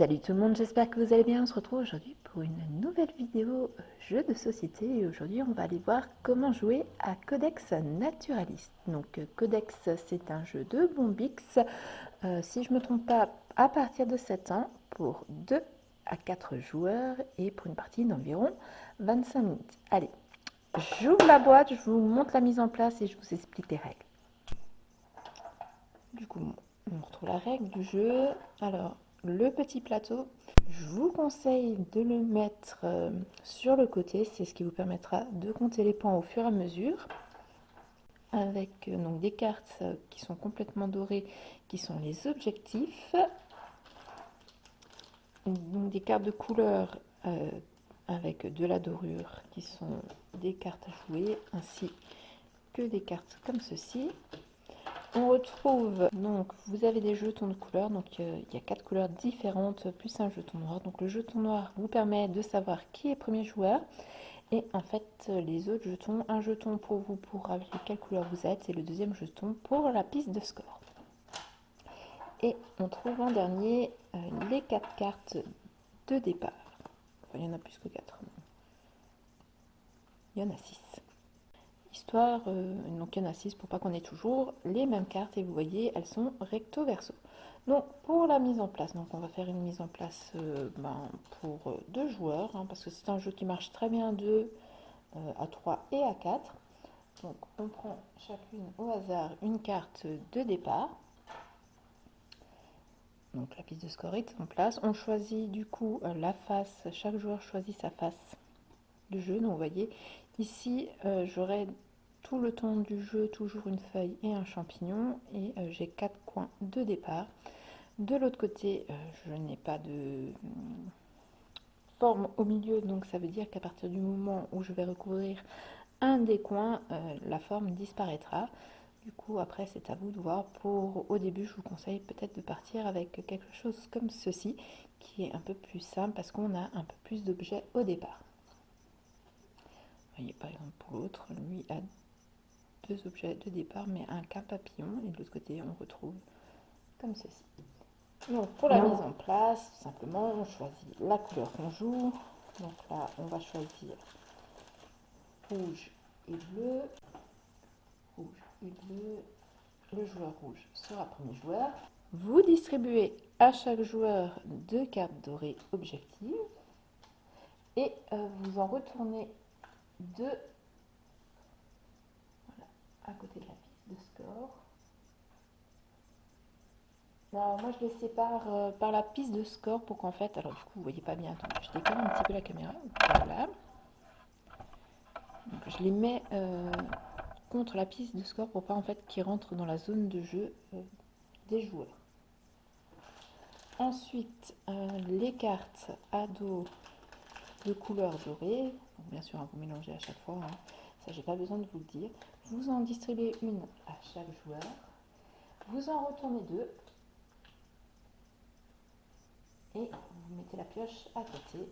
Salut tout le monde, j'espère que vous allez bien. On se retrouve aujourd'hui pour une nouvelle vidéo jeu de société. Et aujourd'hui, on va aller voir comment jouer à Codex Naturaliste. Donc, Codex, c'est un jeu de Bombix. Si je ne me trompe pas, à partir de 7 ans, pour 2 à 4 joueurs et pour une partie d'environ 25 minutes. Allez, j'ouvre la boîte, je vous montre la mise en place et je vous explique les règles. Du coup, on retrouve la règle du jeu. Alors, le petit plateau, je vous conseille de le mettre sur le côté, c'est ce qui vous permettra de compter les points au fur et à mesure, avec donc des cartes qui sont complètement dorées, qui sont les objectifs, donc des cartes de couleur avec de la dorure, qui sont des cartes à jouer, ainsi que des cartes comme ceci. On retrouve, donc vous avez des jetons de couleurs, donc il y a 4 couleurs différentes, plus un jeton noir. Donc le jeton noir vous permet de savoir qui est premier joueur. Et en fait, les autres jetons, un jeton pour vous pour rappeler quelle couleur vous êtes, et le deuxième jeton pour la piste de score. Et on trouve en dernier les 4 cartes de départ. Enfin, il y en a plus que 4. Il y en a 6. Histoire, donc il y en a 6 pour pas qu'on ait toujours les mêmes cartes, et vous voyez, elles sont recto verso. Donc pour la mise en place, donc on va faire une mise en place pour 2 joueurs, hein, parce que c'est un jeu qui marche très bien à 3 et à 4. Donc on prend chacune au hasard une carte de départ. Donc la piste de score est en place. On choisit du coup la face, chaque joueur choisit sa face de jeu. Donc vous voyez, ici j'aurai tout le temps du jeu toujours une feuille et un champignon, et j'ai 4 coins de départ. De l'autre côté, je n'ai pas de forme au milieu, donc ça veut dire qu'à partir du moment où je vais recouvrir un des coins, la forme disparaîtra. Du coup, après, c'est à vous de voir. Au début, je vous conseille peut-être de partir avec quelque chose comme ceci, qui est un peu plus simple parce qu'on a un peu plus d'objets au départ. Vous voyez, par exemple, pour l'autre, lui a 2 objets de départ, mais un qu'un papillon, et de l'autre côté, on retrouve comme ceci. Donc, pour la mise en place, tout simplement, on choisit la couleur qu'on joue. Donc là, on va choisir rouge et bleu. Rouge et bleu. Le joueur rouge sera premier joueur. Vous distribuez à chaque joueur 2 cartes dorées objectives, et vous en retournez 2 à côté de la piste de score. Alors moi je les sépare par la piste de score pour qu'en fait, alors du coup vous voyez pas bien, attendez, je décale un petit peu la caméra, voilà. Donc je les mets contre la piste de score pour pas en fait qu'ils rentrent dans la zone de jeu des joueurs. Ensuite, les cartes à dos de couleur dorée, donc bien sûr, hein, vous mélangez à chaque fois, hein, ça j'ai pas besoin de vous le dire. Vous en distribuez une à chaque joueur, vous en retournez 2, et vous mettez la pioche à côté.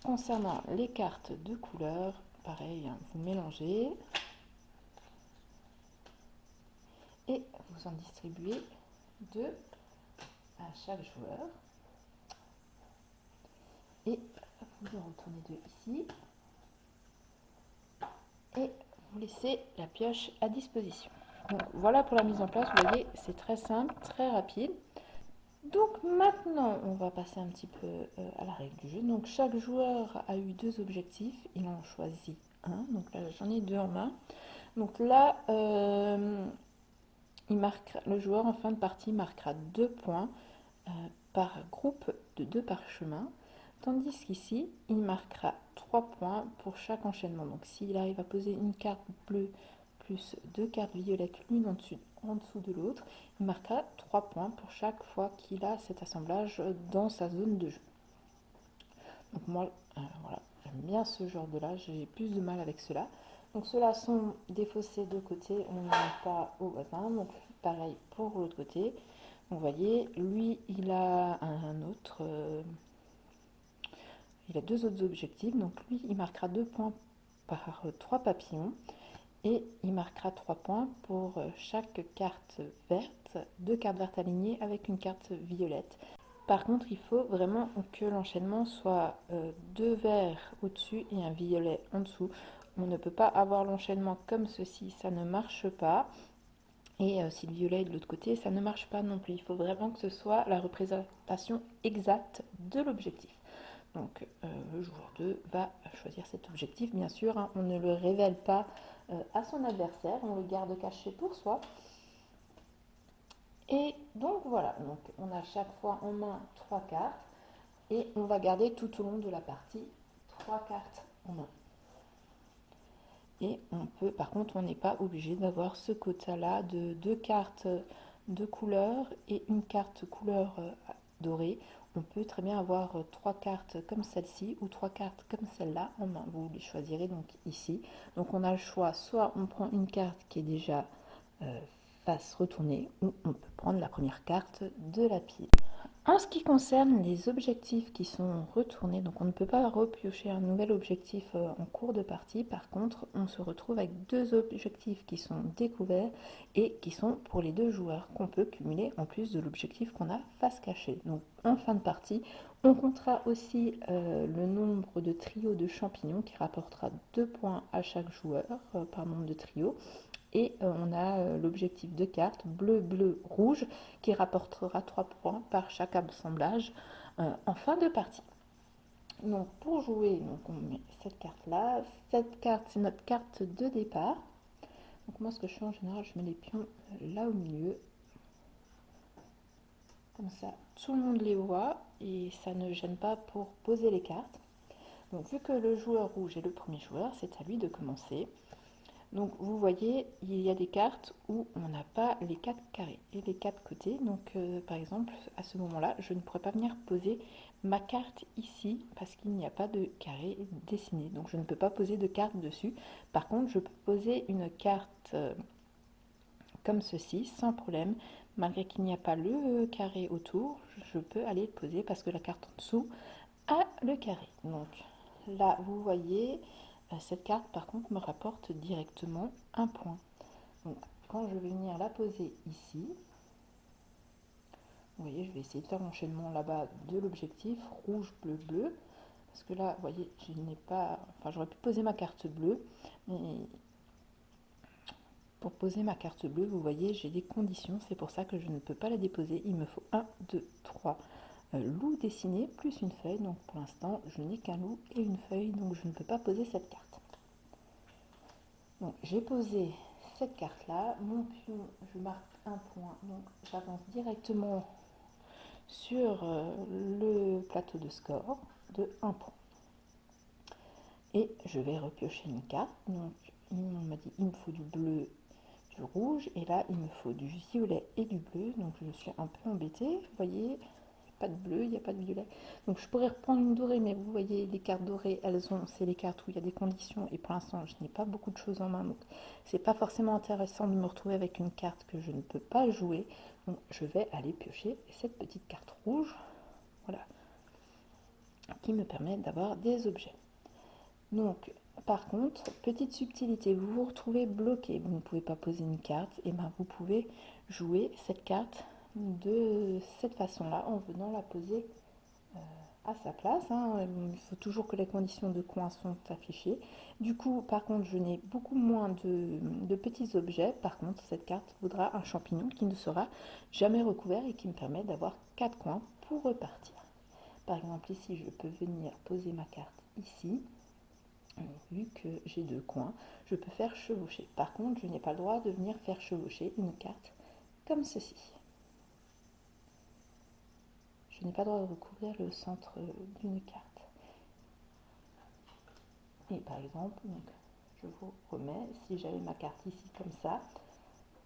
Concernant les cartes de couleur, pareil, hein, vous mélangez, et vous en distribuez 2 à chaque joueur, et vous en retournez 2 ici, et vous laissez la pioche à disposition. Donc voilà pour la mise en place, vous voyez, c'est très simple, très rapide. Donc maintenant, on va passer un petit peu à la règle du jeu. Donc chaque joueur a eu 2 objectifs, il en choisit un. Donc là, j'en ai 2 en main. Donc là, le joueur en fin de partie marquera 2 points par groupe de 2 parchemins. Tandis qu'ici, il marquera 3 points pour chaque enchaînement. Donc s'il arrive à poser une carte bleue plus 2 cartes violettes l'une en dessous de l'autre, il marquera 3 points pour chaque fois qu'il a cet assemblage dans sa zone de jeu. Donc moi, voilà, j'aime bien ce genre de là, j'ai plus de mal avec ceux-là. Donc ceux-là sont défaussés de côté, on ne met pas au voisin. Donc pareil pour l'autre côté. Donc, vous voyez, lui, il a il a 2 autres objectifs. Donc lui, il marquera 2 points par 3 papillons. et il marquera 3 points pour chaque carte verte, 2 cartes vertes alignées avec une carte violette. Par contre, il faut vraiment que l'enchaînement soit 2 verts au-dessus et un violet en dessous. On ne peut pas avoir l'enchaînement comme ceci, ça ne marche pas. Et si le violet est de l'autre côté, ça ne marche pas non plus. Il faut vraiment que ce soit la représentation exacte de l'objectif. Donc le joueur 2 va choisir cet objectif. Bien sûr, hein, on ne le révèle pas à son adversaire, on le garde caché pour soi. Et donc voilà, donc on a chaque fois en main 3 cartes et on va garder tout au long de la partie 3 cartes en main. Et on peut, par contre, on n'est pas obligé d'avoir ce quota-là de 2 cartes de couleur et une carte couleur dorée. On peut très bien avoir 3 cartes comme celle-ci ou 3 cartes comme celle-là en main. Vous les choisirez donc ici. Donc on a le choix, soit on prend une carte qui est déjà face retournée, ou on peut prendre la première carte de la pile. En ce qui concerne les objectifs qui sont retournés, donc on ne peut pas repiocher un nouvel objectif en cours de partie. Par contre, on se retrouve avec 2 objectifs qui sont découverts et qui sont pour les 2 joueurs qu'on peut cumuler en plus de l'objectif qu'on a face cachée. Donc en fin de partie, on comptera aussi le nombre de trios de champignons qui rapportera 2 points à chaque joueur par nombre de trios. Et on a l'objectif de carte bleu, bleu, rouge qui rapportera 3 points par chaque assemblage en fin de partie. Donc pour jouer, donc on met cette carte là. Cette carte, c'est notre carte de départ. Donc moi ce que je fais en général, je mets les pions là au milieu. Comme ça, tout le monde les voit et ça ne gêne pas pour poser les cartes. Donc vu que le joueur rouge est le premier joueur, c'est à lui de commencer. Donc vous voyez, il y a des cartes où on n'a pas les 4 carrés et les 4 côtés. Donc par exemple, à ce moment-là, je ne pourrais pas venir poser ma carte ici parce qu'il n'y a pas de carré dessiné. Donc je ne peux pas poser de carte dessus. Par contre, je peux poser une carte comme ceci, sans problème. Malgré qu'il n'y a pas le carré autour, je peux aller le poser parce que la carte en dessous a le carré. Donc là, vous voyez, cette carte, par contre, me rapporte directement un point. Donc, quand je vais venir la poser ici, vous voyez, je vais essayer de faire l'enchaînement là-bas de l'objectif, rouge, bleu, bleu. Parce que là, vous voyez, je n'ai pas... Enfin, j'aurais pu poser ma carte bleue, mais pour poser ma carte bleue, vous voyez, j'ai des conditions. C'est pour ça que je ne peux pas la déposer. Il me faut 1, 2, 3 loups dessinés, plus une feuille. Donc, pour l'instant, je n'ai qu'un loup et une feuille, donc je ne peux pas poser cette carte. Donc j'ai posé cette carte là, mon pion, je marque un point, donc j'avance directement sur le plateau de score de 1 point. Et je vais repiocher une carte, donc on m'a dit il me faut du bleu, du rouge, et là il me faut du violet et du bleu, donc je suis un peu embêtée, vous voyez, pas de bleu, il n'y a pas de violet. Donc je pourrais reprendre une dorée, mais vous voyez, les cartes dorées, c'est les cartes où il y a des conditions, et pour l'instant, je n'ai pas beaucoup de choses en main, donc c'est pas forcément intéressant de me retrouver avec une carte que je ne peux pas jouer. Donc je vais aller piocher cette petite carte rouge, voilà, qui me permet d'avoir des objets. Donc, par contre, petite subtilité, vous vous retrouvez bloqué, vous ne pouvez pas poser une carte, et bien vous pouvez jouer cette carte de cette façon-là en venant la poser à sa place. Hein. Il faut toujours que les conditions de coin sont affichées. Du coup, par contre, je n'ai beaucoup moins de petits objets. Par contre, cette carte vaudra un champignon qui ne sera jamais recouvert et qui me permet d'avoir 4 coins pour repartir. Par exemple, ici, je peux venir poser ma carte ici. Vu que j'ai 2 coins, je peux faire chevaucher. Par contre, je n'ai pas le droit de venir faire chevaucher une carte comme ceci. Je n'ai pas le droit de recouvrir le centre d'une carte. Et par exemple, donc, je vous remets, si j'avais ma carte ici comme ça,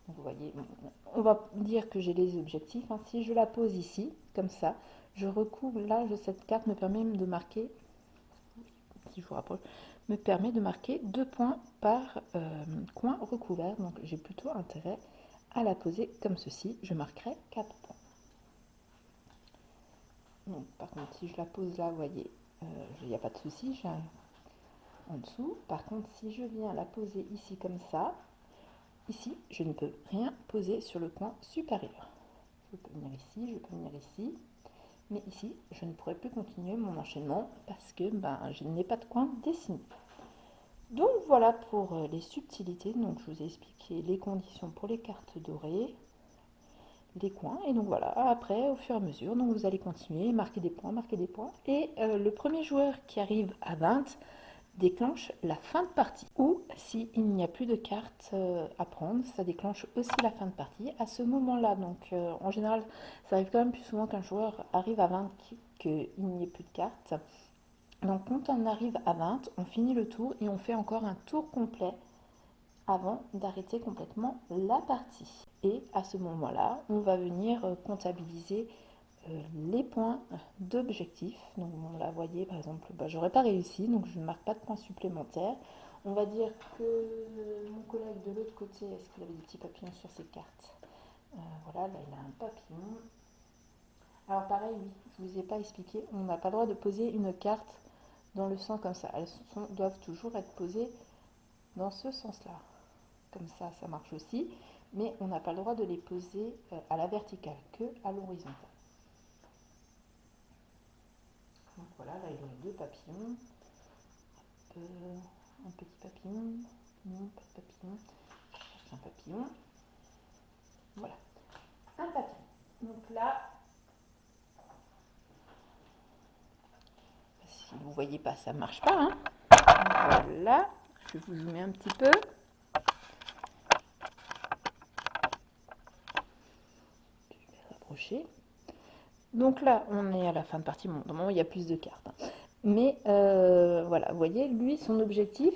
vous voyez, on va dire que j'ai les objectifs. Hein. Si je la pose ici, comme ça, je recouvre, là, cette carte me permet de marquer, si je vous rapproche, me permet de marquer 2 points par coin recouvert. Donc j'ai plutôt intérêt à la poser comme ceci. Je marquerai 4 points. Donc, par contre, si je la pose là, vous voyez, il n'y a pas de souci. en dessous. Par contre, si je viens la poser ici comme ça, ici, je ne peux rien poser sur le coin supérieur. Je peux venir ici, je peux venir ici. Mais ici, je ne pourrai plus continuer mon enchaînement parce que je n'ai pas de coin dessiné. Donc voilà pour les subtilités. Donc je vous ai expliqué les conditions pour les cartes dorées, les coins. Et donc voilà, après, au fur et à mesure, donc vous allez continuer, marquer des points, marquer des points. Et le premier joueur qui arrive à 20 déclenche la fin de partie. Ou s'il n'y a plus de cartes à prendre, ça déclenche aussi la fin de partie. À ce moment-là, donc en général, ça arrive quand même plus souvent qu'un joueur arrive à 20 qu'il n'y ait plus de cartes. Donc quand on arrive à 20, on finit le tour et on fait encore un tour complet avant d'arrêter complètement la partie. Et à ce moment-là, on va venir comptabiliser les points d'objectif. Donc là, vous voyez, par exemple, j'aurais pas réussi, donc je ne marque pas de points supplémentaires. On va dire que mon collègue de l'autre côté, est-ce qu'il avait des petits papillons sur ses cartes? Voilà, là il a un papillon. Alors pareil, oui, je ne vous ai pas expliqué, on n'a pas le droit de poser une carte dans le sens comme ça. Elles doivent toujours être posées dans ce sens-là. Comme ça, ça marche aussi. Mais on n'a pas le droit de les poser à la verticale, que à l'horizontale. Donc voilà, là il y a deux papillons. Un petit papillon. Non, pas de papillon. Je cherche un papillon. Voilà, un papillon. Donc là, si vous ne voyez pas, ça ne marche pas. Hein. Voilà, je vais vous zoomer un petit peu. Je vais rapprocher. Donc là, on est à la fin de partie. Bon, normalement, il y a plus de cartes. Hein. Mais voilà, vous voyez, lui, son objectif,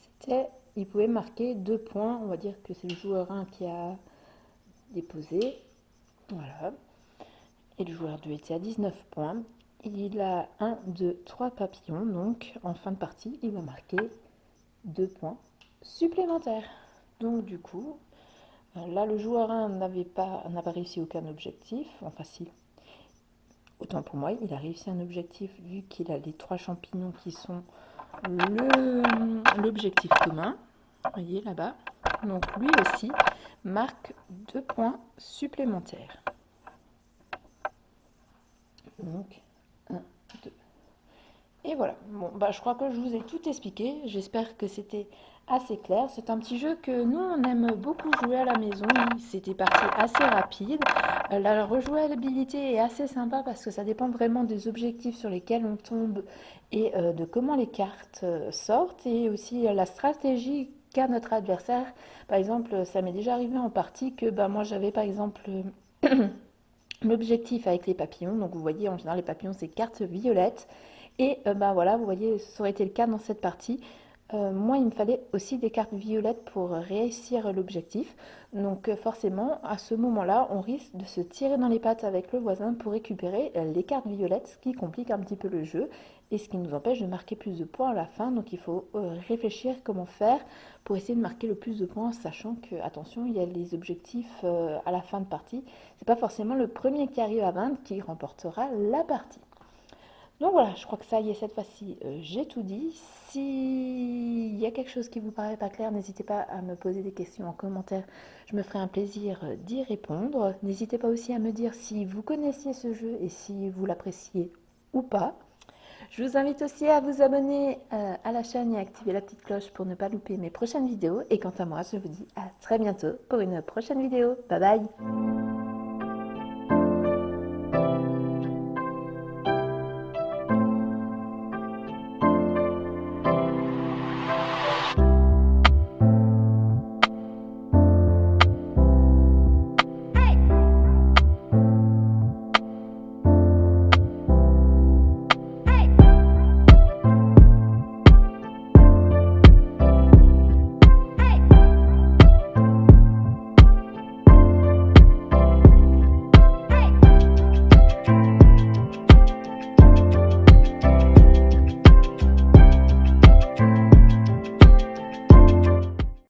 c'était, il pouvait marquer 2 points. On va dire que c'est le joueur 1 qui a déposé. Voilà. Et le joueur 2 était à 19 points. Il a 1, 2, 3 papillons. Donc, en fin de partie, il va marquer 2 points supplémentaires. Donc, du coup, là, le joueur 1 n'a pas réussi aucun objectif. Enfin, si. Autant pour moi, il a réussi un objectif vu qu'il a les 3 champignons qui sont l'objectif commun. Vous voyez là-bas. Donc lui aussi marque 2 points supplémentaires. Donc 1, 2. Et voilà. Bon, je crois que je vous ai tout expliqué. J'espère que c'était assez clair. C'est un petit jeu que nous, on aime beaucoup jouer à la maison. C'était parti assez rapide. La rejouabilité est assez sympa parce que ça dépend vraiment des objectifs sur lesquels on tombe et de comment les cartes sortent et aussi la stratégie qu'a notre adversaire. Par exemple, ça m'est déjà arrivé en partie que moi j'avais par exemple l'objectif avec les papillons. Donc vous voyez, en général les papillons c'est carte violette. Et voilà, vous voyez, ça aurait été le cas dans cette partie. Moi, il me fallait aussi des cartes violettes pour réussir l'objectif. Donc forcément, à ce moment-là, on risque de se tirer dans les pattes avec le voisin pour récupérer les cartes violettes, ce qui complique un petit peu le jeu et ce qui nous empêche de marquer plus de points à la fin. Donc il faut réfléchir comment faire pour essayer de marquer le plus de points, sachant que, attention, il y a les objectifs à la fin de partie. C'est pas forcément le premier qui arrive à 20 qui remportera la partie. Donc voilà, je crois que ça y est, cette fois-ci, j'ai tout dit. S'il y a quelque chose qui vous paraît pas clair, n'hésitez pas à me poser des questions en commentaire. Je me ferai un plaisir d'y répondre. N'hésitez pas aussi à me dire si vous connaissiez ce jeu et si vous l'appréciez ou pas. Je vous invite aussi à vous abonner à la chaîne et à activer la petite cloche pour ne pas louper mes prochaines vidéos. Et quant à moi, je vous dis à très bientôt pour une prochaine vidéo. Bye bye!